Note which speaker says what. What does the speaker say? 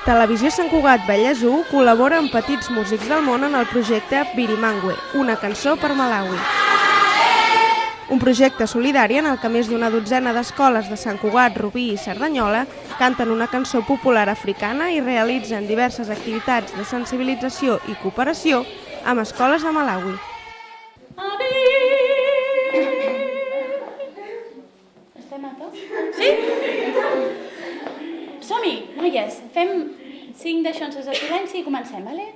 Speaker 1: Televisió Sant Cugat Vallès U col·labora amb petits músics del món en el projecte Birimangwe, una cançó per Malawi. Un projecte solidari en el que més d'una dotzena d'escoles de Sant Cugat, Rubí i Cerdanyola canten una cançó popular africana i realitzen diverses activitats de sensibilització i cooperació amb escoles de Malawi.
Speaker 2: Estem a tots? Sí? Som-hi, noies. Fem 5 deixonses de silenci i comencem, vale?